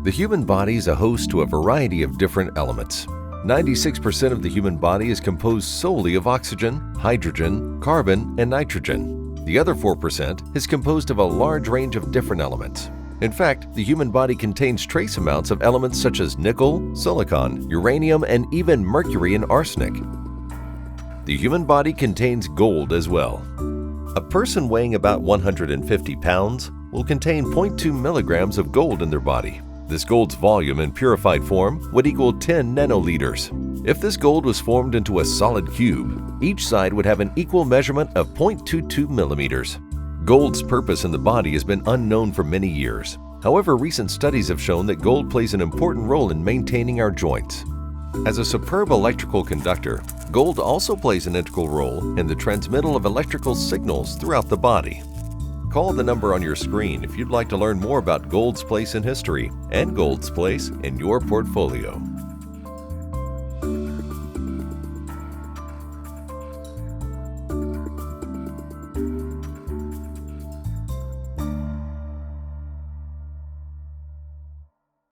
The human body is a host to a variety of different elements. 96% of the human body is composed solely of oxygen, hydrogen, carbon, and nitrogen. The other 4% is composed of a large range of different elements. In fact, the human body contains trace amounts of elements such as nickel, silicon, uranium, and even mercury and arsenic. The human body contains gold as well. A person weighing about 150 pounds will contain 0.2 milligrams of gold in their body. This gold's volume in purified form would equal 10 nanoliters. If this gold was formed into a solid cube, each side would have an equal measurement of 0.22 millimeters. Gold's purpose in the body has been unknown for many years. However, recent studies have shown that gold plays an important role in maintaining our joints. As a superb electrical conductor, gold also plays an integral role in the transmittal of electrical signals throughout the body. Call the number on your screen if you'd like to learn more about gold's place in history and gold's place in your portfolio.